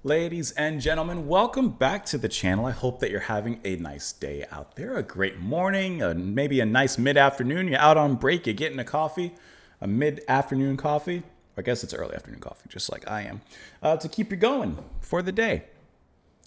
Ladies and gentlemen, welcome back to the channel. I hope that you're having a nice day out there, a great morning, maybe a nice mid-afternoon. You're out on break, you're getting a coffee, a mid-afternoon coffee. I guess it's early afternoon coffee, just like I am, to keep you going for the day.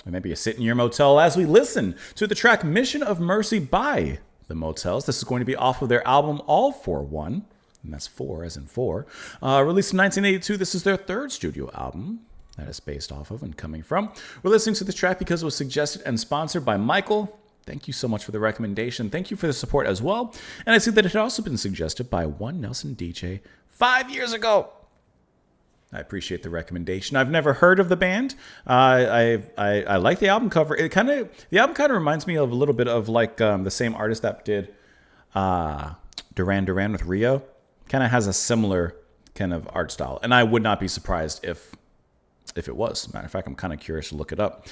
Or maybe you sit in your motel as we listen to the track Mission of Mercy by the Motels. This is going to be off of their album All For One, and that's four as in four. Released in 1982, this is their third studio album that is based off of and coming from. We're listening to this track because it was suggested and sponsored by Michael. Thank you so much for the recommendation. Thank you for the support as well. And I see that it had also been suggested by One Nelson DJ 5 years ago. I appreciate the recommendation. I've never heard of the band. I like the album cover. The album kind of reminds me of a little bit of like the same artist that did Duran Duran with Rio. Kind of has a similar kind of art style, and I would not be surprised if it was. Matter of fact, I'm kind of curious to look it up.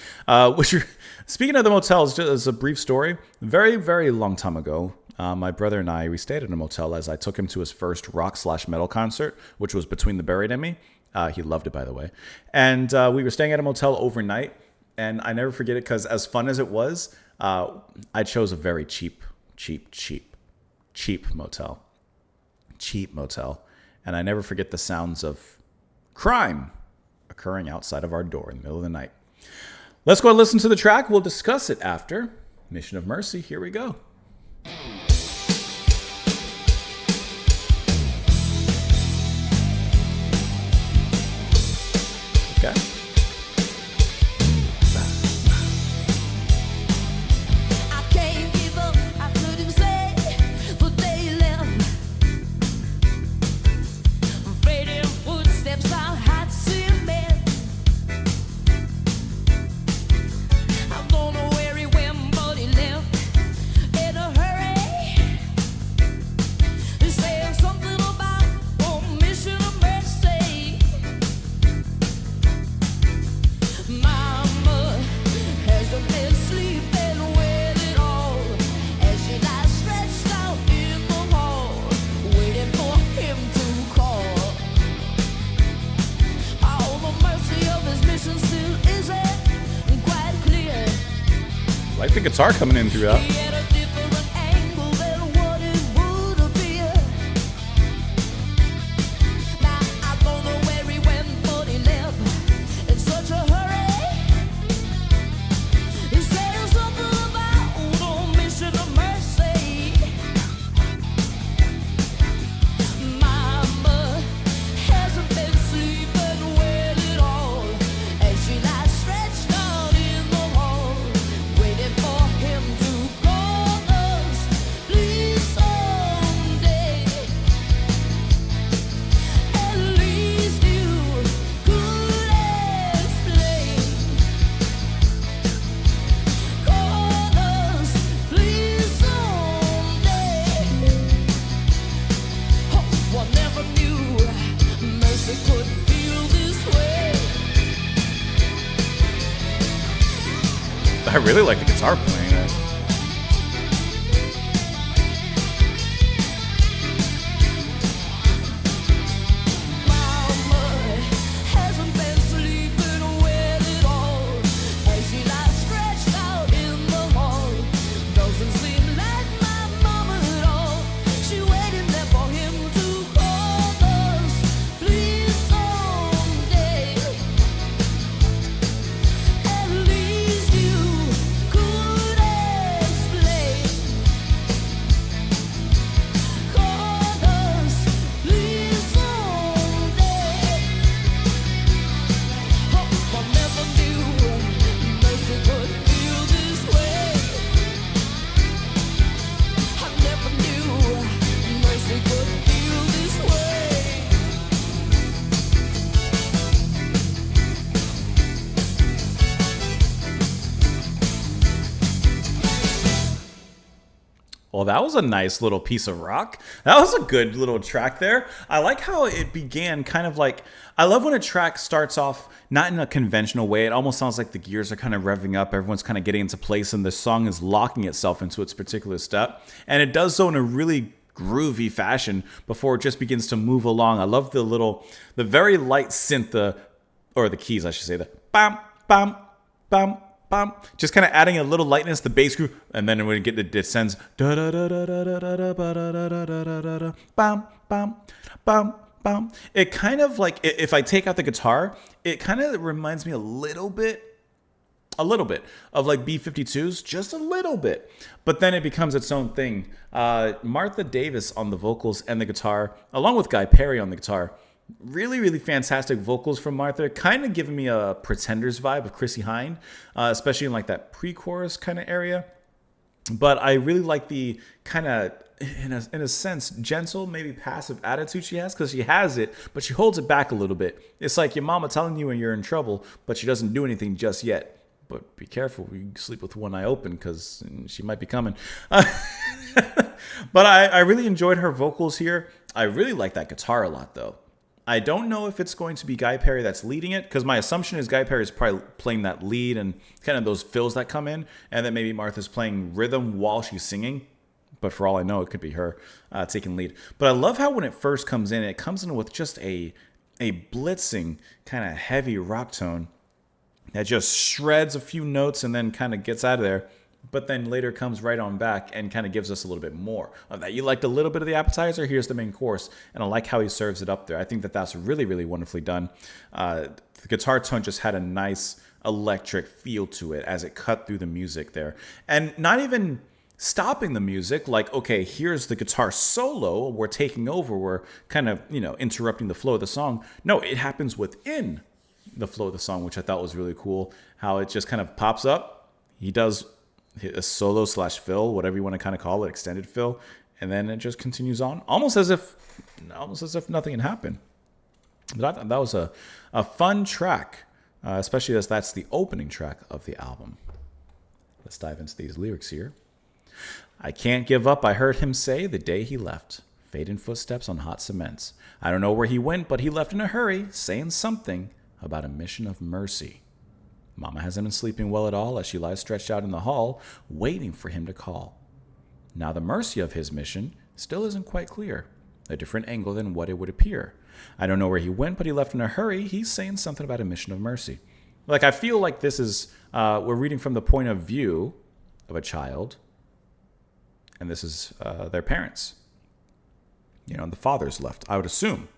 Speaking of the Motels, just as a brief story, very, very long time ago, my brother and we stayed at a motel as I took him to his first rock/metal concert, which was Between the Buried and Me. He loved it, by the way. And we were staying at a motel overnight, and I never forget it because as fun as it was, I chose a very cheap motel. Cheap motel. And I never forget the sounds of crime occurring outside of our door in the middle of the night. Let's go and listen to the track. We'll discuss it after Mission of Mercy. Here we go. Okay. I like the guitar coming in through that. I really like the guitar playing it. Well, that was a nice little piece of rock. That was a good little track there. I like how it began kind of like, I love when a track starts off not in a conventional way. It almost sounds like the gears are kind of revving up. Everyone's kind of getting into place and the song is locking itself into its particular step. And it does so in a really groovy fashion before it just begins to move along. I love the very light synth, or the keys, I should say, the bam, bam, bam, bam. Just kind of adding a little lightness, the bass groove, and then when it descends, da da da da da da da da da da da da da, bam, bam, bam, bam. It kind of like, if I take out the guitar, it kind of reminds me a little bit of like B-52s, just a little bit. But then it becomes its own thing. Martha Davis on the vocals and the guitar, along with Guy Perry on the guitar. Really, really fantastic vocals from Martha. Kind of giving me a Pretenders vibe of Chrissy Hynde, especially in like that pre-chorus kind of area. But I really like the kind of, in a sense, gentle, maybe passive attitude she has, because she has it, but she holds it back a little bit. It's like your mama telling you when you're in trouble, but she doesn't do anything just yet. But be careful, you sleep with one eye open because she might be coming. But I really enjoyed her vocals here. I really like that guitar a lot, though. I don't know if it's going to be Guy Perry that's leading it, because my assumption is Guy Perry is probably playing that lead and kind of those fills that come in, and then maybe Martha's playing rhythm while she's singing. But for all I know, it could be her taking lead. But I love how when it first comes in, it comes in with just a blitzing kind of heavy rock tone that just shreds a few notes and then kind of gets out of there, but then later comes right on back and kind of gives us a little bit more of that. You liked a little bit of the appetizer, here's the main course, and I like how he serves it up there. I think that that's really, really wonderfully done. The guitar tone just had a nice electric feel to it as it cut through the music there. And not even stopping the music, like, okay, here's the guitar solo, we're taking over, we're kind of, interrupting the flow of the song. No, it happens within the flow of the song, which I thought was really cool. How it just kind of pops up. He does a solo / fill, whatever you want to kind of call it, extended fill, and then it just continues on, almost as if nothing had happened. But I thought that was a fun track, especially as that's the opening track of the album. Let's dive into these lyrics here. I can't give up, I heard him say the day he left. Fading footsteps on hot cements. I don't know where he went, but he left in a hurry, saying something about a mission of mercy. Mama hasn't been sleeping well at all as she lies stretched out in the hall, waiting for him to call. Now the mercy of his mission still isn't quite clear, a different angle than what it would appear. I don't know where he went, but he left in a hurry. He's saying something about a mission of mercy. Like, I feel like this is, we're reading from the point of view of a child, and this is their parents. The father's left, I would assume.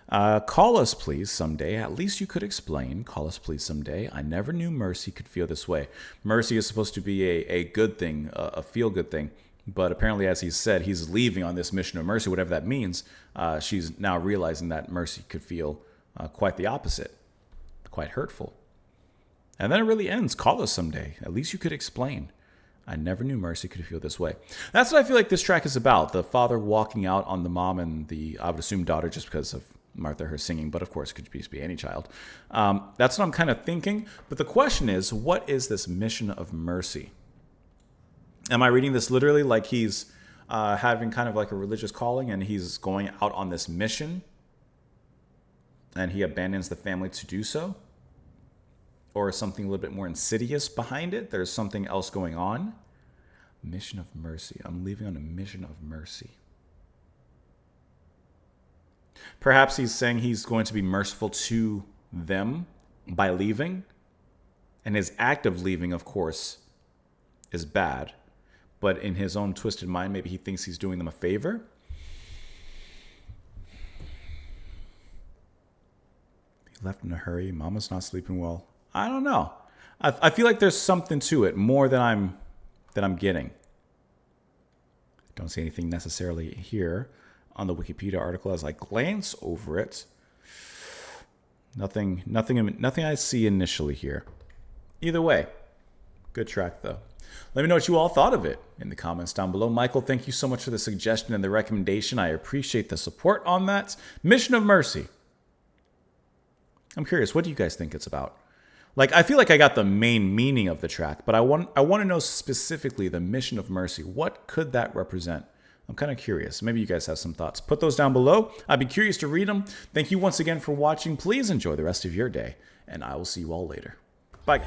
Call us, please, someday. At least you could explain. Call us, please, someday. I never knew mercy could feel this way. Mercy is supposed to be a good thing, a feel-good thing. But apparently, as he said, he's leaving on this mission of mercy, whatever that means. She's now realizing that mercy could feel quite the opposite, quite hurtful. And then it really ends. Call us someday. At least you could explain. I never knew mercy could feel this way. That's what I feel like this track is about. The father walking out on the mom and the, I would assume, daughter, just because of Martha, her singing, but of course it could just be any child. That's what I'm kind of thinking. But the question is, what is this mission of mercy? Am I reading this literally like he's having kind of like a religious calling and he's going out on this mission and he abandons the family to do so? Or is something a little bit more insidious behind it? There's something else going on. Mission of mercy. I'm leaving on a mission of mercy. Perhaps he's saying he's going to be merciful to them by leaving. And his act of leaving, of course, is bad. But in his own twisted mind, maybe he thinks he's doing them a favor. He left in a hurry. Mama's not sleeping well. I don't know. I feel like there's something to it, more than I'm getting. Don't see anything necessarily here on the Wikipedia article as I glance over it. Nothing I see initially here. Either way, good track though. Let me know what you all thought of it in the comments down below. Michael, thank you so much for the suggestion and the recommendation. I appreciate the support on that. Mission of Mercy. I'm curious, what do you guys think it's about? Like, I feel like I got the main meaning of the track, but I want to know specifically the mission of mercy. What could that represent? I'm kind of curious. Maybe you guys have some thoughts. Put those down below. I'd be curious to read them. Thank you once again for watching. Please enjoy the rest of your day, and I will see you all later. Bye.